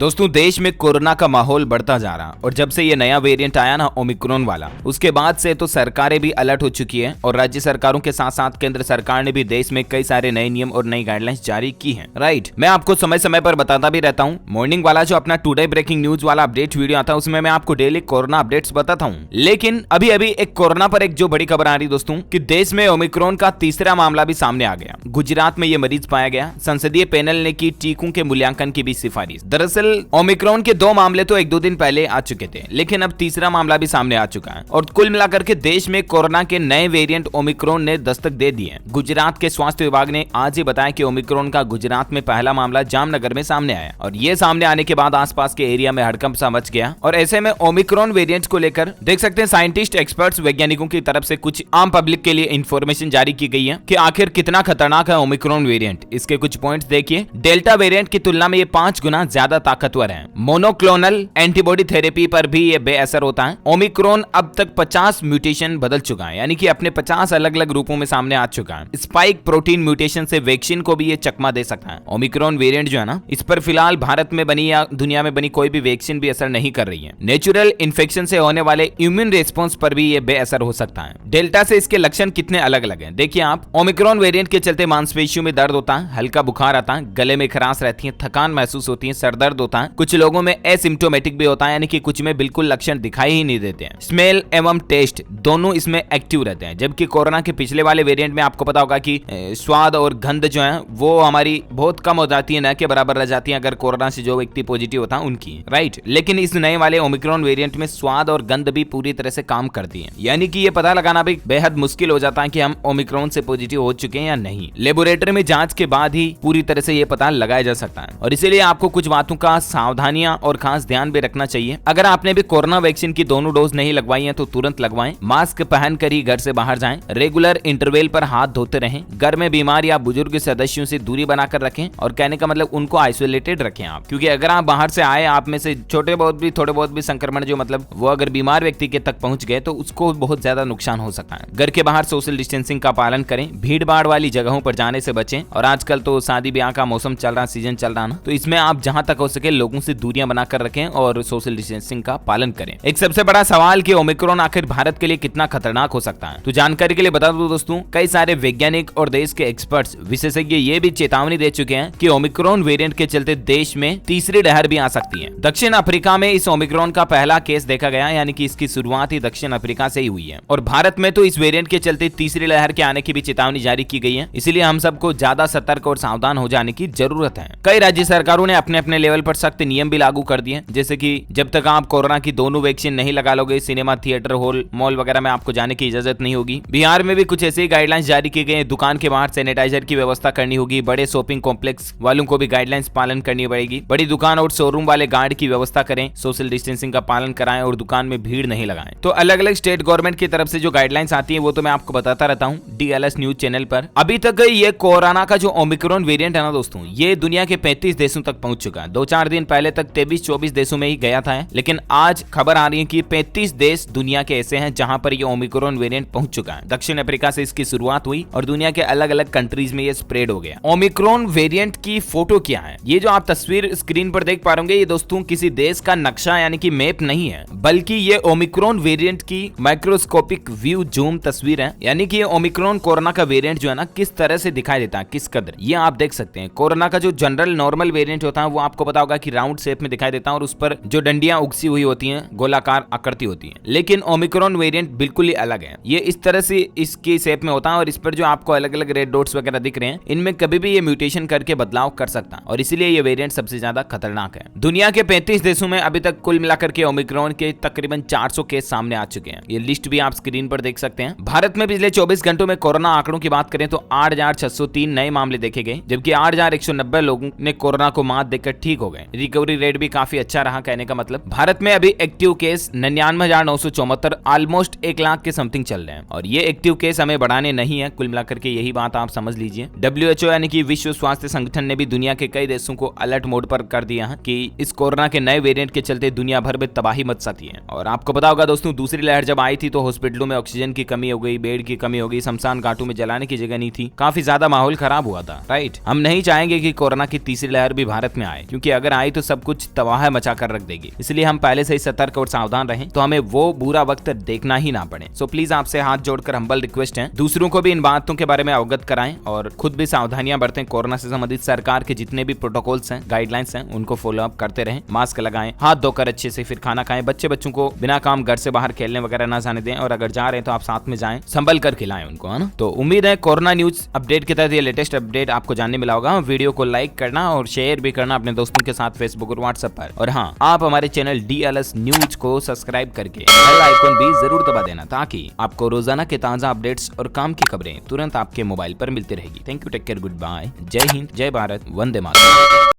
दोस्तों देश में कोरोना का माहौल बढ़ता जा रहा और जब से ये नया वेरिएंट आया ना ओमिक्रॉन वाला, उसके बाद से तो सरकारें भी अलर्ट हो चुकी है और राज्य सरकारों के साथ साथ केंद्र सरकार ने भी देश में कई सारे नए नियम और नई गाइडलाइंस जारी की हैं। राइट, मैं आपको समय समय पर बताता भी रहता हूँ। मॉर्निंग वाला जो अपना टुडे ब्रेकिंग न्यूज वाला अपडेट वीडियो आता है उसमें मैं आपको डेली कोरोना अपडेट्स बताता हूँ। लेकिन अभी एक कोरोना पर एक जो बड़ी खबर आ रही दोस्तों कि देश में ओमिक्रॉन का तीसरा मामला भी सामने आ गया। गुजरात में ये मरीज पाया गया। संसदीय पैनल ने की टीकों के मूल्यांकन की भी सिफारिश। दरअसल ओमिक्रॉन के 2 मामले तो 1-2 दिन पहले आ चुके थे, लेकिन अब तीसरा मामला भी सामने आ चुका है और कुल मिलाकर के देश में कोरोना के नए वेरिएंट ओमिक्रॉन ने दस्तक दे दी है। गुजरात के स्वास्थ्य विभाग ने आज ही बताया कि ओमिक्रॉन का गुजरात में पहला मामला जामनगर में सामने आया और ये सामने आने के बाद आसपास के एरिया में हड़कंप सा मच गया। और ऐसे में ओमिक्रॉन वेरिएंट को लेकर देख सकते हैं साइंटिस्ट, एक्सपर्ट्स, वैज्ञानिकों की तरफ से कुछ आम पब्लिक के लिए इंफॉर्मेशन जारी की गई है कि आखिर कितना खतरनाक है ओमिक्रॉन वेरिएंट। इसके कुछ पॉइंट्स देखिए। डेल्टा वेरिएंट की तुलना में ये 5 गुना ज्यादा ताकतवर है। मोनोक्लोनल एंटीबॉडी थेरेपी पर भी ये बेअसर होता है। ओमिक्रॉन अब तक 50 म्यूटेशन बदल चुका है, यानी कि अपने 50 अलग अलग रूपों में सामने आ चुका है। स्पाइक प्रोटीन म्यूटेशन से वैक्सीन को भी ये चकमा दे सकता है। ओमिक्रॉन वेरिएंट जो है ना, इस पर फिलहाल भारत में बनी या दुनिया में बनी कोई भी वैक्सीन भी असर नहीं कर रही है। नेचुरल इन्फेक्शन से होने वाले इम्यून रिस्पॉन्स पर भी ये बेअसर हो सकता है। डेल्टा से इसके लक्षण कितने अलग अलग हैं देखिए आप। ओमिक्रॉन वेरिएंट के चलते मांसपेशियों में दर्द होता है, हल्का बुखार आता है, गले में खराश रहती है, थकान महसूस होती है, सर दर्द होता है। कुछ लोगों में एसिम्प्टोमेटिक भी होता है, यानी कि कुछ में बिल्कुल लक्षण दिखाई ही नहीं देते हैं। स्मेल एवं टेस्ट दोनों इसमें एक्टिव रहते हैं, जबकि कोरोना के पिछले वाले वेरिएंट में आपको पता होगा कि स्वाद और गंध जो है वो हमारी बहुत कम हो जाती है, न के बराबर रह जाती है अगर कोरोना से जो व्यक्ति पॉजिटिव होता है उनकी। राइट, लेकिन इस नए वाले ओमिक्रॉन वेरिएंट में स्वाद और गंध भी पूरी तरह से काम करती है, यानी कि ये पता लगाना भी बेहद मुश्किल हो जाता है कि हम ओमिक्रॉन से पॉजिटिव हो चुके हैं या नहीं। लेबोरेटरी में जांच के बाद ही पूरी तरह से ये पता लगाया जा सकता है और इसीलिए आपको कुछ बातों का सावधानियां और खास ध्यान भी रखना चाहिए। अगर आपने भी कोरोना वैक्सीन की दोनों डोज नहीं लगवाई है तो तुरंत लगवाएं। मास्क पहनकर ही घर से बाहर जाएं। रेगुलर इंटरवल पर हाथ धोते रहें। घर में बीमार या बुजुर्ग सदस्यों से दूरी बनाकर रखें और कहने का मतलब उनको आइसोलेटेड रखें आप, क्योंकि अगर आप बाहर से आए, आप में से थोड़े बहुत भी संक्रमण जो मतलब वो अगर बीमार व्यक्ति के तक पहुंच गए तो उसको बहुत ज्यादा नुकसान हो सकता है। घर के बाहर सोशल डिस्टेंसिंग का पालन करें। भीड़ भाड़ वाली जगहों पर जाने से बचें और आजकल तो शादी ब्याह का मौसम चल रहा, सीजन चल रहा ना, तो इसमें आप जहां तक हो सके लोगों से दूरियां बनाकर रखें और सोशल डिस्टेंसिंग का पालन करें। एक सबसे बड़ा सवाल कि ओमिक्रॉन आखिर भारत के लिए कितना खतरनाक हो सकता है, तो जानकारी के लिए बता दूं दोस्तों, कई सारे वैज्ञानिक और देश के एक्सपर्ट्स, विशेषज्ञ ये भी चेतावनी दे चुके हैं कि ओमिक्रॉन वेरिएंट के चलते देश में तीसरी लहर भी आ सकती है। दक्षिण अफ्रीका में इस ओमिक्रॉन का पहला केस देखा गया, यानी कि इसकी शुरुआत ही दक्षिण अफ्रीका से ही हुई है और भारत में तो इस वेरिएंट के चलते तीसरी लहर के आने की भी चेतावनी जारी की गई है। इसलिए हम सबको ज्यादा सतर्क और सावधान हो जाने की जरूरत है। कई राज्य सरकारों ने अपने अपने लेवल पर सख्त नियम भी लागू कर दिए, जैसे कि जब तक आप कोरोना की दोनों वैक्सीन नहीं लगा लोगे, सिनेमा, थिएटर, हॉल, मॉल वगैरह में आपको जाने की इजाजत नहीं होगी। बिहार में भी कुछ ऐसी गाइडलाइंस जारी की गई। दुकान के बाहर सैनिटाइजर की व्यवस्था करनी होगी। बड़े शॉपिंग कॉम्प्लेक्स वालों को भी गाइडलाइंस पालन करनी पड़ेगी। बड़ी दुकान और शोरूम वाले गार्ड की व्यवस्था करें, सोशल डिस्टेंसिंग का पालन कराएं और दुकान में भीड़ नहीं लगाएं। तो अलग अलग स्टेट गवर्नमेंट की तरफ से जो गाइडलाइंस आती है वो तो मैं आपको बताता रहता हूँ DLS न्यूज चैनल पर। अभी तक ये कोरोना का जो ओमिक्रॉन वेरिएंट है ना दोस्तों, ये दुनिया के 35 देशों तक पहुंच चुका है। 2-4 दिन पहले तक 23-24 देशों में ही गया था, लेकिन आज खबर आ रही है कि 35 देश दुनिया के ऐसे हैं जहां पर ये ओमिक्रॉन वेरिएंट पहुंच चुका है। दक्षिण अफ्रीका से इसकी शुरुआत हुई और दुनिया के अलग अलग कंट्रीज में ये स्प्रेड हो गया। ओमिक्रॉन वेरिएंट की फोटो क्या है, ये जो आप तस्वीर स्क्रीन पर देख पा रहे होंगे, ये दोस्तों किसी देश का नक्शा यानी कि मैप नहीं है, बल्कि ये ओमिक्रॉन वेरिएंट की माइक्रोस्कोपिक व्यू जूम तस्वीर है। यानी कि ये ओमिक्रॉन कोरोना का वेरिएंट जो है ना, किस तरह से दिखाई देता है, किस कदर, ये आप देख सकते हैं। कोरोना का जो जनरल नॉर्मल वेरिएंट होता है वो आपको पता होगा कि राउंड शेप में दिखाई देता है और उस पर जो डंडियां उगसी हुई होती हैं, गोलाकार आकृति होती है। लेकिन ओमिक्रॉन वेरिएंट बिल्कुल ही अलग है। ये इस तरह से इसकी शेप में होता है और इस पर जो आपको अलग अलग रेड डॉट्स वगैरह दिख रहे हैं, इनमें कभी भी ये म्यूटेशन करके बदलाव कर सकता है और इसीलिए ये वेरिएंट सबसे ज्यादा खतरनाक है। दुनिया के 35 देशों में अभी तक कुल मिलाकर के ओमिक्रॉन के तकरीबन 400 केस सामने आ चुके हैं। ये लिस्ट भी आप स्क्रीन पर देख सकते हैं। भारत में पिछले 24 घंटों में कोरोना आंकड़ों की बात करें तो 8,603 नए मामले देखे गए, जबकि 8,190 लोगों ने कोरोना को मात देकर ठीक हो गए। रिकवरी रेट भी काफी अच्छा रहा। कहने का मतलब भारत में अभी एक्टिव केस 99,974, ऑलमोस्ट 1 लाख के समथिंग चल रहे हैं और ये एक्टिव केस हमें बढ़ाने नहीं है। कुल मिलाकर के यही बात आप समझ लीजिए। WHO यानी कि विश्व स्वास्थ्य संगठन ने भी दुनिया के कई देशों को अलर्ट मोड पर कर दिया है कि इस कोरोना के नए वेरिएंट के चलते दुनिया भर में तबाही मच सकती है। और आपको पता होगा दोस्तों, दूसरी लहर जब आई थी तो हॉस्पिटलों में ऑक्सीजन की कमी हो गई, बेड की कमी हो गई, शमशान घाटों में जलाने की जगह नहीं थी, काफी ज्यादा माहौल खराब हुआ था। राइट, हम नहीं चाहेंगे कि कोरोना की तीसरी लहर भी भारत में आए, क्योंकि अगर अगर आई तो सब कुछ तबाह मचा कर रख देगी। इसलिए हम पहले से ही सतर्क और सावधान रहें तो हमें वो बुरा वक्त देखना ही ना पड़े। सो प्लीज आपसे हाथ जोड़कर हम्बल रिक्वेस्ट है, दूसरों को भी इन बातों के बारे में अवगत कराएं और खुद भी सावधानियां बरतें। कोरोना से संबंधित सरकार के जितने भी प्रोटोकॉल्स हैं, गाइडलाइंस हैं, उनको फॉलो अप करते रहें। मास्क लगाएं, हाथ धोकर अच्छे से फिर खाना खाएं। बच्चों को बिना काम घर से बाहर खेलने वगैरह ना जाने दें और अगर जा रहे हैं तो आप साथ में जाएं, संभल कर खिलाएं उनको, है ना। तो उम्मीद है कोरोना न्यूज अपडेट के तहत ये लेटेस्ट अपडेट आपको जानने मिला होगा। वीडियो को लाइक करना और शेयर भी करना अपने दोस्तों के साथ फेसबुक और व्हाट्सएप पर। और हाँ, आप हमारे चैनल DLS न्यूज को सब्सक्राइब करके बेल आइकन भी जरूर दबा देना ताकि आपको रोजाना के ताजा अपडेट्स और काम की खबरें तुरंत आपके मोबाइल पर मिलती रहेगी। Thank you, take care, goodbye, जय हिंद, जय भारत, वंदे मातरम।